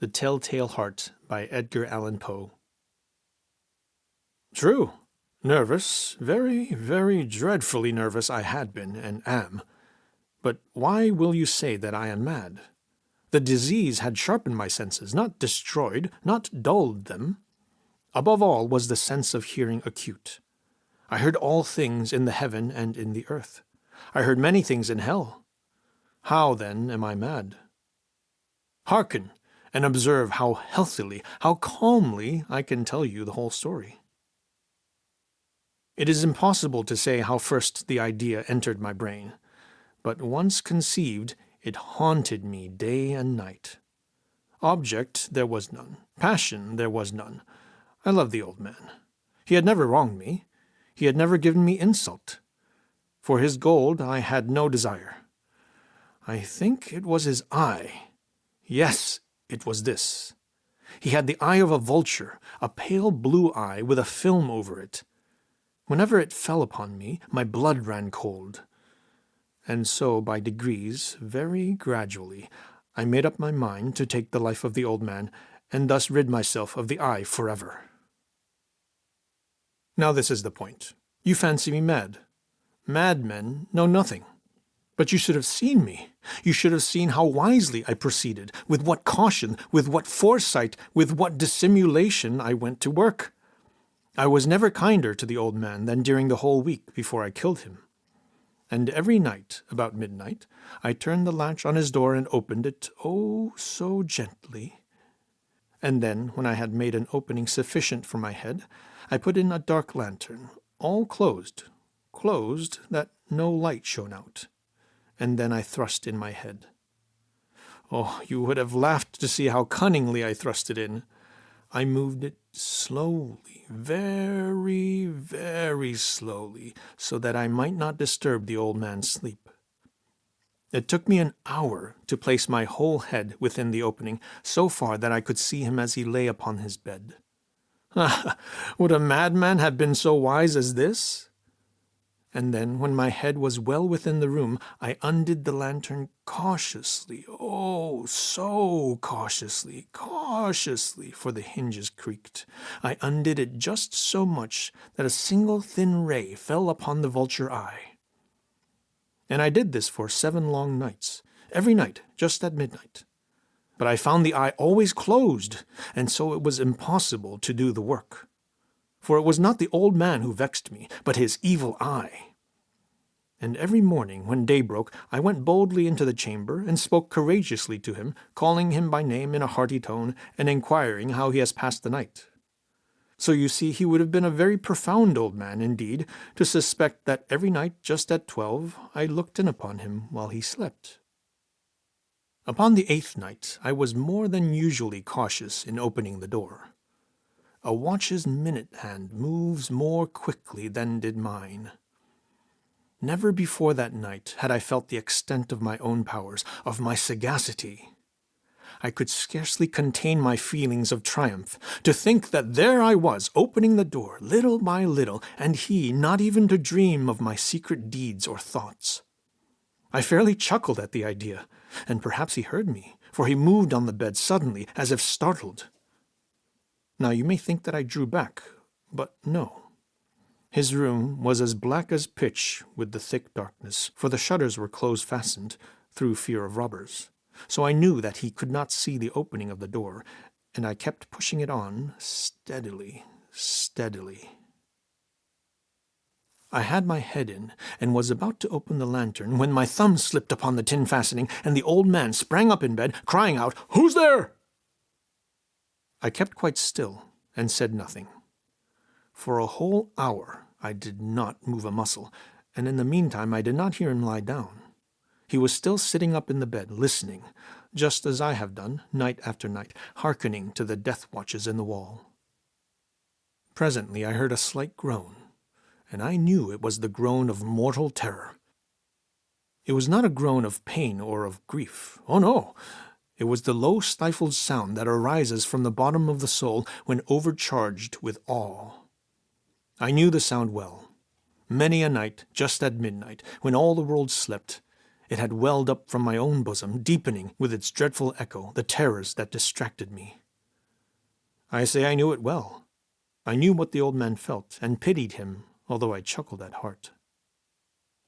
The Telltale Heart by Edgar Allan Poe. True. Nervous, very, very dreadfully nervous I had been and am. But why will you say that I am mad? The disease had sharpened my senses, not destroyed, not dulled them. Above all was the sense of hearing acute. I heard all things in the heaven and in the earth. I heard many things in hell. How, then, am I mad? Hearken, and observe how healthily, how calmly I can tell you the whole story. It is impossible to say how first the idea entered my brain, but once conceived, it haunted me day and night. Object there was none, passion there was none. I loved the old man. He had never wronged me. He had never given me insult. For his gold I had no desire. I think it was his eye. Yes, it was this. He had the eye of a vulture, a pale blue eye with a film over it. Whenever it fell upon me, my blood ran cold. And so, by degrees, very gradually, I made up my mind to take the life of the old man, and thus rid myself of the eye forever. Now this is the point. You fancy me mad. Madmen know nothing. But you should have seen me. You should have seen how wisely I proceeded, with what caution, with what foresight, with what dissimulation I went to work. I was never kinder to the old man than during the whole week before I killed him. And every night, about midnight, I turned the latch on his door and opened it, oh, so gently. And then, when I had made an opening sufficient for my head, I put in a dark lantern, all closed, that no light shone out. And then I thrust in my head. Oh, you would have laughed to see how cunningly I thrust it in. I moved it slowly, very, very slowly, so that I might not disturb the old man's sleep. It took me an hour to place my whole head within the opening, so far that I could see him as he lay upon his bed. Ah, would a madman have been so wise as this? And then, when my head was well within the room, I undid the lantern cautiously, oh, so cautiously, for the hinges creaked. I undid it just so much that a single thin ray fell upon the vulture eye. And I did this for 7 long nights, every night, just at midnight. But I found the eye always closed, and so it was impossible to do the work. For it was not the old man who vexed me, but his evil eye. And every morning, when day broke, I went boldly into the chamber, and spoke courageously to him, calling him by name in a hearty tone, and inquiring how he has passed the night. So you see he would have been a very profound old man, indeed, to suspect that every night, just at 12, I looked in upon him while he slept. Upon the 8th night, I was more than usually cautious in opening the door. A watch's minute hand moves more quickly than did mine. Never before that night had I felt the extent of my own powers, of my sagacity. I could scarcely contain my feelings of triumph, to think that there I was, opening the door, little by little, and he not even to dream of my secret deeds or thoughts. I fairly chuckled at the idea, and perhaps he heard me, for he moved on the bed suddenly, as if startled. Now you may think that I drew back, but no. His room was as black as pitch with the thick darkness, for the shutters were close-fastened, through fear of robbers. So I knew that he could not see the opening of the door, and I kept pushing it on steadily. I had my head in, and was about to open the lantern, when my thumb slipped upon the tin fastening, and the old man sprang up in bed, crying out, "Who's there?" I kept quite still, and said nothing. For a whole hour I did not move a muscle, and in the meantime I did not hear him lie down. He was still sitting up in the bed, listening, just as I have done, night after night, hearkening to the death watches in the wall. Presently I heard a slight groan, and I knew it was the groan of mortal terror. It was not a groan of pain or of grief. Oh, no! It was the low stifled sound that arises from the bottom of the soul when overcharged with awe. I knew the sound well. Many a night, just at midnight, when all the world slept, It had welled up from my own bosom, deepening with its dreadful echo the terrors that distracted me. I say I knew it well. I knew what the old man felt, and pitied him, although I chuckled at heart.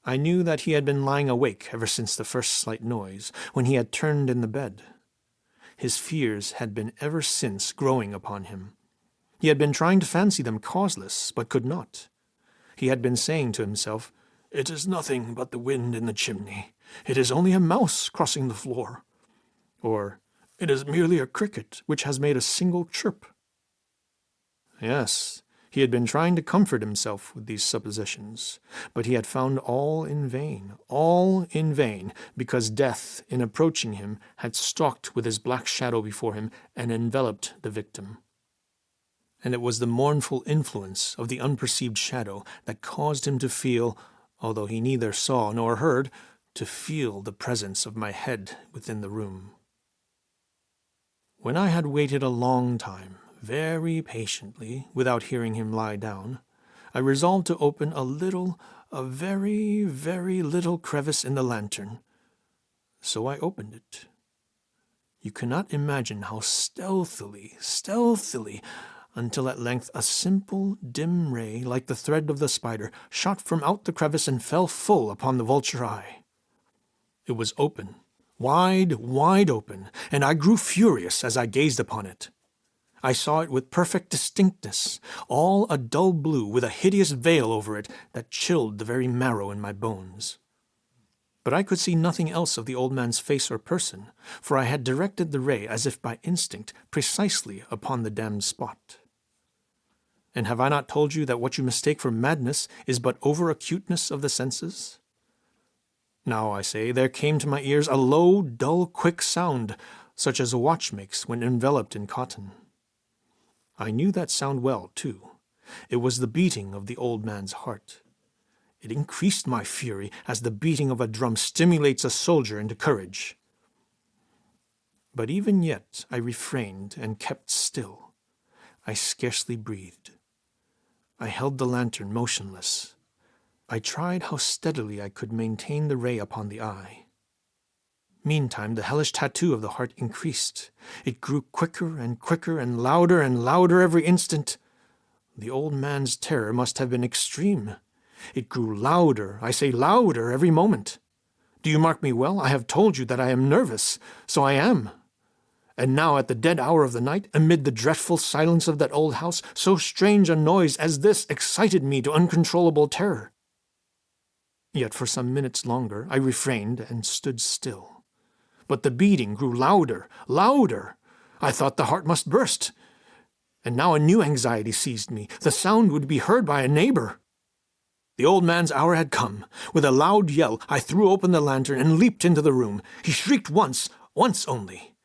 I knew that he had been lying awake ever since the first slight noise, when he had turned in the bed. His fears had been ever since growing upon him. He had been trying to fancy them causeless, but could not. He had been saying to himself, "It is nothing but the wind in the chimney. It is only a mouse crossing the floor." Or, "It is merely a cricket which has made a single chirp." Yes, he had been trying to comfort himself with these suppositions, but he had found all in vain, because death, in approaching him, had stalked with his black shadow before him and enveloped the victim. And it was the mournful influence of the unperceived shadow that caused him to feel, although he neither saw nor heard, to feel the presence of my head within the room. When I had waited a long time, very patiently, without hearing him lie down, I resolved to open a very, very little crevice in the lantern. So I opened it. You cannot imagine how stealthily, until at length a simple, dim ray, like the thread of the spider, shot from out the crevice and fell full upon the vulture eye. It was open, wide open, and I grew furious as I gazed upon it. I saw it with perfect distinctness, all a dull blue with a hideous veil over it that chilled the very marrow in my bones. But I could see nothing else of the old man's face or person, for I had directed the ray, as if by instinct, precisely upon the damned spot. And have I not told you that what you mistake for madness is but over-acuteness of the senses? Now, I say, there came to my ears a low, dull, quick sound, such as a watch makes when enveloped in cotton. I knew that sound well, too. It was the beating of the old man's heart. It increased my fury, as the beating of a drum stimulates a soldier into courage. But even yet I refrained and kept still. I scarcely breathed. I held the lantern motionless. I tried how steadily I could maintain the ray upon the eye. Meantime, the hellish tattoo of the heart increased. It grew quicker and louder every instant. The old man's terror must have been extreme. It grew louder, I say louder, every moment. Do you mark me well? I have told you that I am nervous. So I am. And now, at the dead hour of the night, amid the dreadful silence of that old house, so strange a noise as this excited me to uncontrollable terror. Yet for some minutes longer I refrained and stood still. But the beating grew louder. I thought the heart must burst. And now a new anxiety seized me. The sound would be heard by a neighbor. The old man's hour had come. With a loud yell, I threw open the lantern and leaped into the room. He shrieked once only.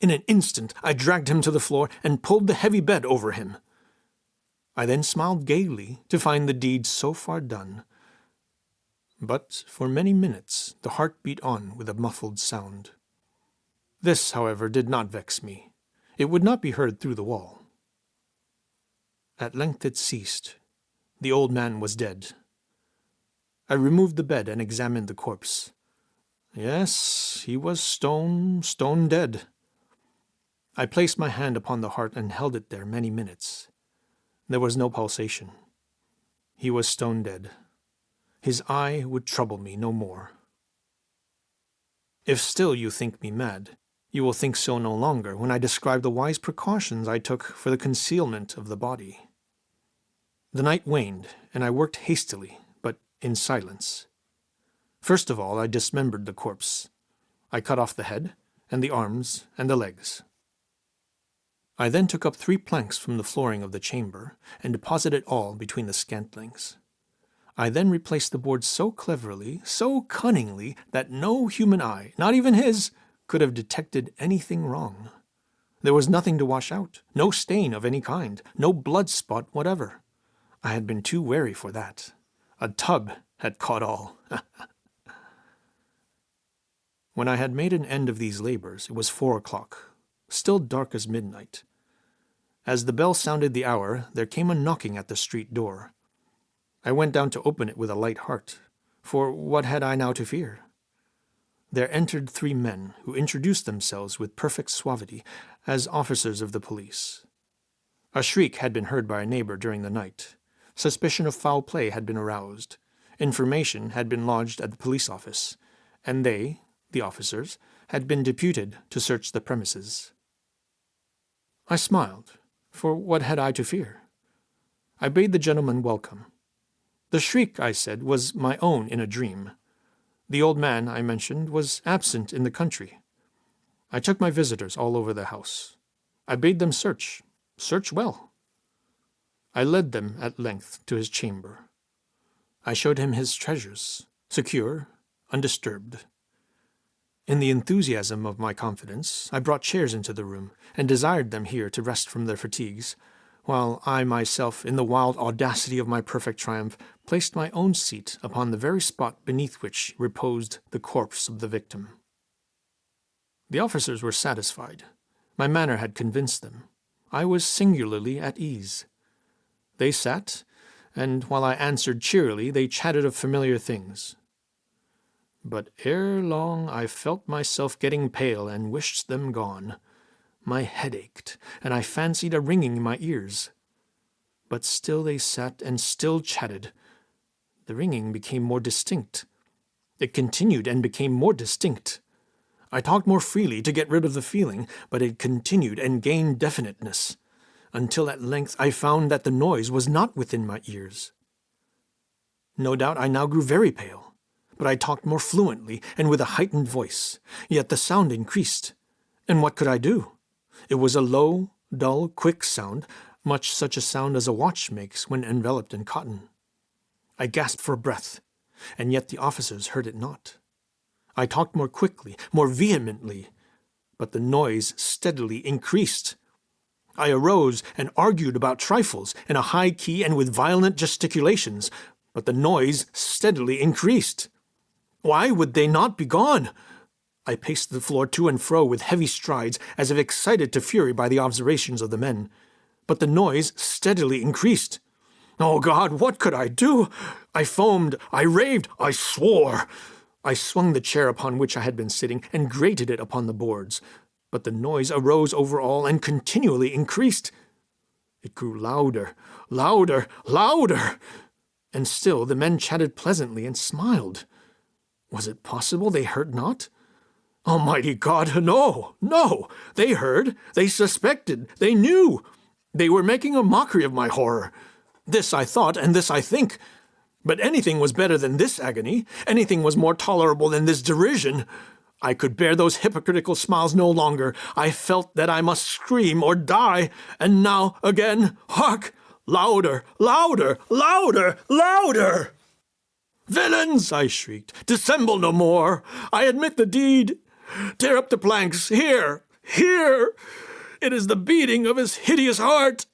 In an instant, I dragged him to the floor and pulled the heavy bed over him. I then smiled gaily to find the deed so far done. But for many minutes the heart beat on with a muffled sound. This, however, did not vex me. It would not be heard through the wall. At length it ceased. The old man was dead. I removed the bed and examined the corpse. Yes, he was stone dead. I placed my hand upon the heart and held it there many minutes. There was no pulsation. He was stone dead. His eye would trouble me no more. If still you think me mad, you will think so no longer when I describe the wise precautions I took for the concealment of the body. The night waned, and I worked hastily, but in silence. First of all, I dismembered the corpse. I cut off the head, and the arms, and the legs. I then took up 3 planks from the flooring of the chamber, and deposited all between the scantlings. I then replaced the boards so cleverly, so cunningly, that no human eye, not even his, could have detected anything wrong. There was nothing to wash out, no stain of any kind, no blood spot whatever. I had been too wary for that. A tub had caught all. When I had made an end of these labors, it was 4 o'clock, still dark as midnight. As the bell sounded the hour, there came a knocking at the street door. I went down to open it with a light heart, for what had I now to fear? there entered 3 men who introduced themselves with perfect suavity as officers of the police. A shriek had been heard by a neighbor during the night. Suspicion of foul play had been aroused. Information had been lodged at the police office, and they, the officers, had been deputed to search the premises. I smiled, for what had I to fear? I bade the gentleman welcome. The shriek, I said, was my own in a dream. The old man, I mentioned, was absent in the country. I took my visitors all over the house. I bade them search well. I led them at length to his chamber. I showed him his treasures, secure, undisturbed. In the enthusiasm of my confidence, I brought chairs into the room, and desired them here to rest from their fatigues, while I myself, in the wild audacity of my perfect triumph, placed my own seat upon the very spot beneath which reposed the corpse of the victim. The officers were satisfied. My manner had convinced them. I was singularly at ease. They sat, and while I answered cheerily, they chatted of familiar things. But ere long I felt myself getting pale and wished them gone. My head ached, and I fancied a ringing in my ears. But still they sat and still chatted. The ringing became more distinct. It continued and became more distinct. I talked more freely to get rid of the feeling, but it continued and gained definiteness, until at length I found that the noise was not within my ears. No doubt I now grew very pale, but I talked more fluently and with a heightened voice, yet the sound increased. And what could I do? It was a low, dull, quick sound, much such a sound as a watch makes when enveloped in cotton. I gasped for breath, and yet the officers heard it not. I talked more quickly, more vehemently, but the noise steadily increased. I arose and argued about trifles in a high key and with violent gesticulations, but the noise steadily increased. Why would they not be gone? I paced the floor to and fro with heavy strides, as if excited to fury by the observations of the men, but the noise steadily increased. Oh God, what could I do? I foamed, I raved, I swore. I swung the chair upon which I had been sitting and grated it upon the boards, but the noise arose over all and continually increased. It grew louder, louder, louder, and still the men chatted pleasantly and smiled. Was it possible they heard not? Almighty God, no, no! They heard, they suspected, they knew. They were making a mockery of my horror. This I thought, and this I think. But anything was better than this agony. Anything was more tolerable than this derision. I could bear those hypocritical smiles no longer. I felt that I must scream or die. And now, again, hark! Louder, louder, louder, louder! Villains, I shrieked, dissemble no more. I admit the deed. Tear up the planks, here, here! It is the beating of his hideous heart.